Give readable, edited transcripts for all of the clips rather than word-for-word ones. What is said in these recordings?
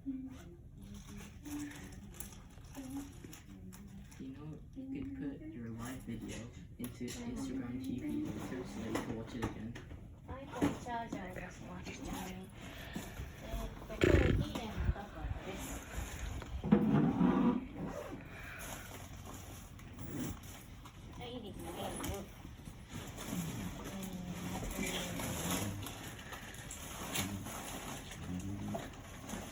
You know, you could put your live video into Instagram TV later so that you can watch it again. iPhone チャージャーがしましたね。これ2年だからです。はい、いいですね。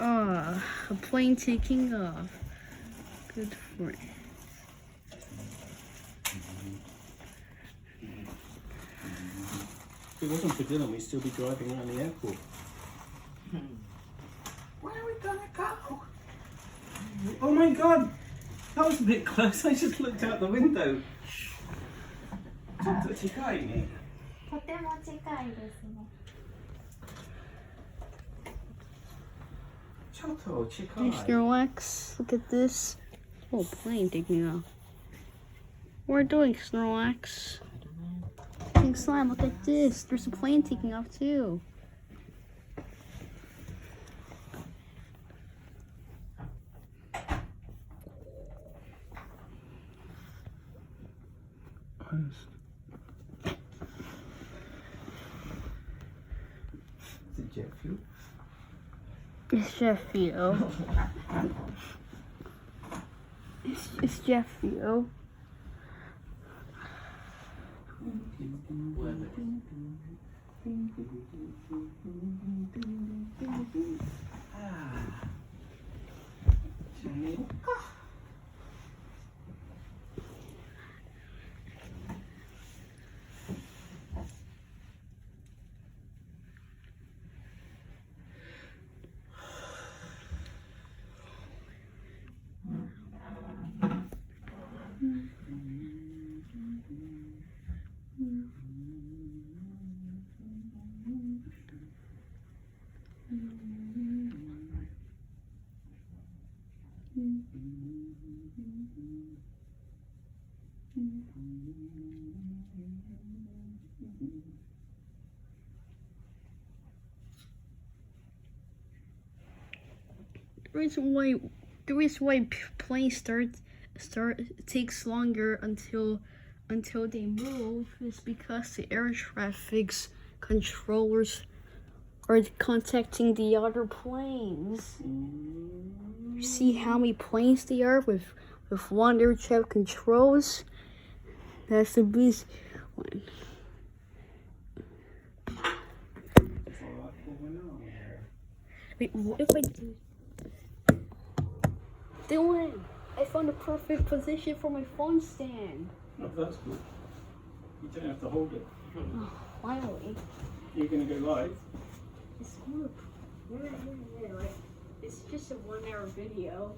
Ah, a plane taking off. Good for it. If it wasn't for Dylan, we'd still be driving around the airport. Where are we gonna go? Oh my god! That was a bit close. I just looked out the window. ちょっと近いね。とても近いですね。ちょっと近い。 Hey, Snorlax, look at this. Oh, plane taking off. What are you doing, Snorlax? King Slime, look at this. There's a plane taking off too. Is it jet fuel? It's jet fuel. It's jet fuel. Whatever. The reason why planes takes longer until they move is because the air traffic controllers are contacting the other planes. You see how many planes there are with one air traffic controls? That's the best one. Wait, what if I do? Dylan, I found a perfect position for my phone stand. Oh, that's good. You don't have to hold it. Oh, finally. You're going to go live? It's more. It's just a 1 hour video.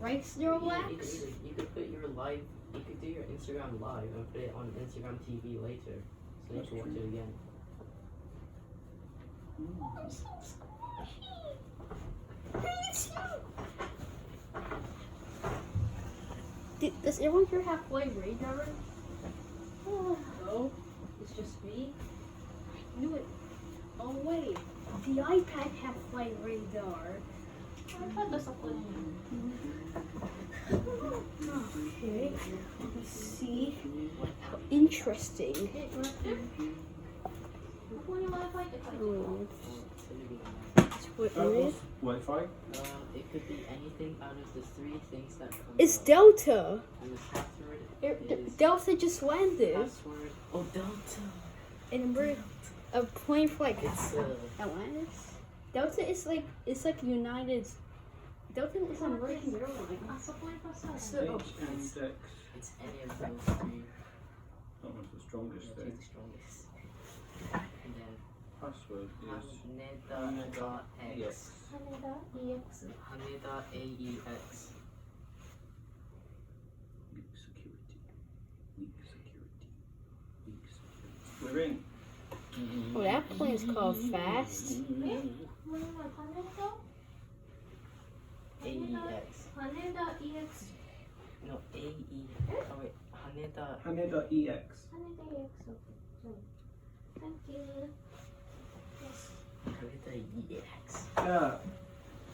Right, Snorlax? You could put your live, you could do your Instagram live and put it on Instagram TV later so you can watch it again. Oh, I'm so squishy. Does everyone here have live radar? Oh, no. It's just me. I knew it. Oh, wait. The iPad has live radar. Okay. Let's see. How interesting. Oh. What is? Wi-Fi? It could be anything out of the three things that come It's up. Delta. And the password is Delta just landed. password. Oh, Delta. And we're a plane flight. It's Atlantis. Delta is like United. Delta is an American airline. So, H and X. it's any of those three. That one's the strongest It's thing. the strongest. And then Password is Haneda.x. Haneda EX. Haneda AEX. weak security. Weak security. Weak security. We're in. Oh, that plane's called fast. AEX. Haneda EX. No, AE. Oh wait, Haneda. Haneda EX. Haneda EX. Thank you. Yes. Haneda EX. Yeah.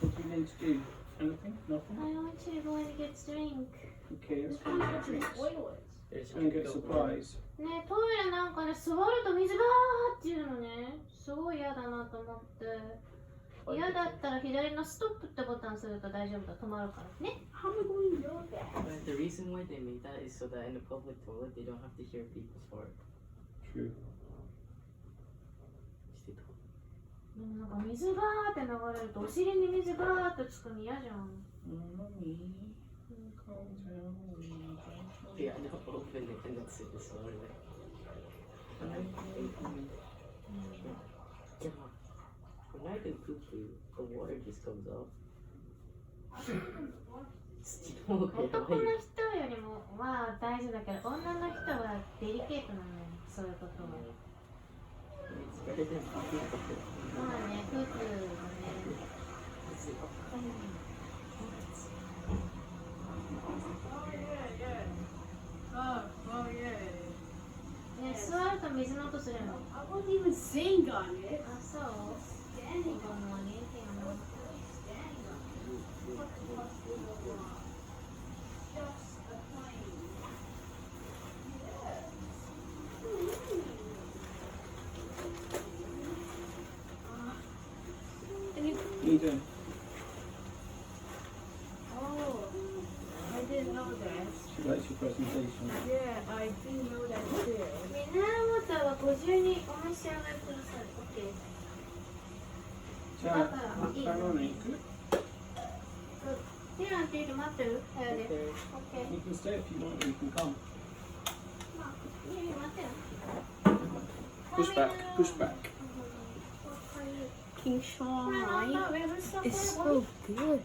What do you need to do? Anything? Nothing? I want you to go and get drink. Okay, let's go and get drinks. There's Go and get go- supplies. ね、トイレなんかね、座ると水がーっていうのね、すごい嫌だなと思って。嫌だったら左のストップってボタンすると大丈夫だ、止まるからね。How am I going to know that? But the reason why they made that is so that in the public toilet they don't have to hear people's fart. True. してた。でもなんか水がーって流れるとお尻に水がーってつくの嫌じゃん。Mommy, calm down. Yeah, I don't open it and it's slowly. Yeah. When I do poo poo, the water just comes off. Still 男の人よりもは大事だけど、女の人はデリケートなのよ、そういうことは。 It's better than poo poo. まあね、プープーはね。 Is it Oh, yeah. ね、座ると水の音するの。 I wasn't even saying on it. あ、そう。子供はね、っていうの。 What are you doing? Oh, I didn't know that. She likes your presentation. Yeah, I didn't know that too. ミネラルウォーターはご自由にお召し上がりください。OK。 Jack, hang on, you ティランっていうの待ってる部屋で。 okay? OK。 can stay if you want, you can come. まあ、いいよ、待ってよ。 Push back, push back. King Sean is so good.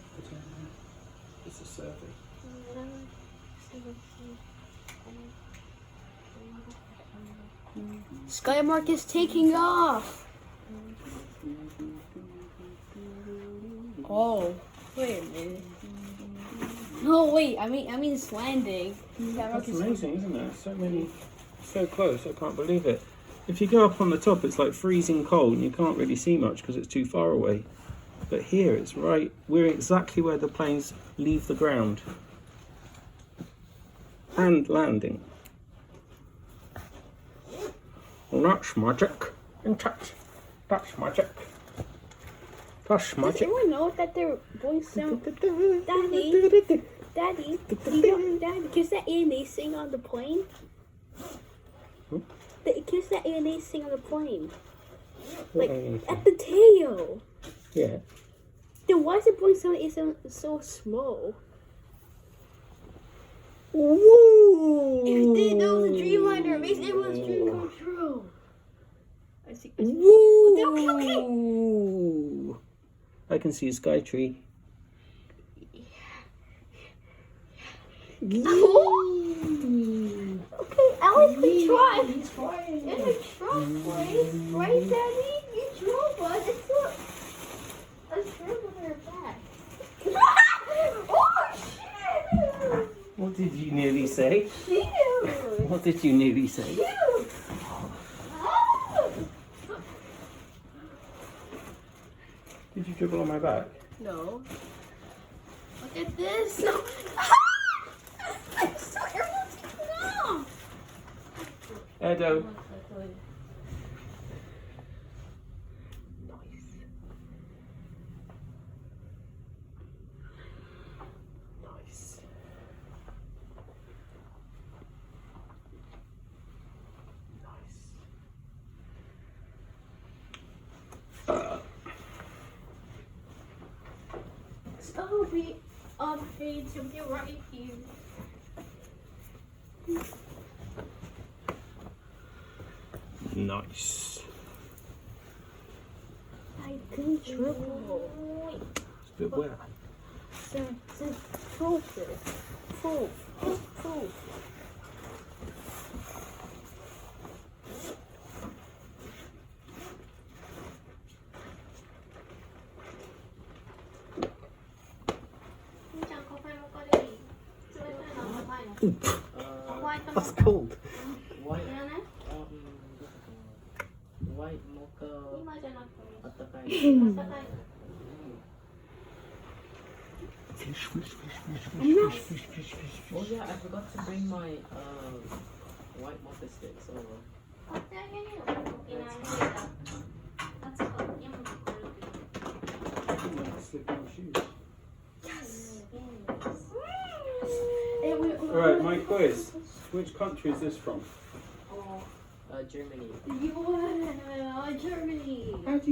It's a survey. Skymark is taking off. Oh, wait a minute. No, wait. I mean, it's landing. Skymark That's is amazing, isn't it? So many, so close. I can't believe it. If you go up on the top, it's like freezing cold, and you can't really see much because it's too far away. But here, it's right. We're exactly where the planes leave the ground and landing. Well, that's magic. That's magic. That's Does magic. anyone know that they're voice sound? Daddy, Daddy, can that ANA sing on the plane? Can that ANA sing on the plane? Like, at the tail. Yeah. Then why is the voice sound so small? Woo! If they know the Dreamliner, it makes everyone's dream come true. I see. Woo! Okay. I can see a sky tree. Okay, Alex, we tried. He's flying. In a truck place, right, Daddy? You drove us. It's not a trip on our back. Oh, shit! What did you nearly say? Shoot! What did you nearly say? Shoot! Did you dribble on my back? No. Look at this. I'm so everyone's taking off. Edo. Nice. I'll be on page. I'll be right here. Nice. I can triple. It's a bit wet. Full. That's cold. White, white mocha. 今じゃなくてもいいし。ったかい。あったかい。 Oh yeah, I forgot to bring my white mocha sticks over. 買ってあげるよ。沖縄に着いた。夏か今も来るけど。 Slip on shoes. Hey, Alright, my quiz. Which country is this from? Germany. You are Germany. How do you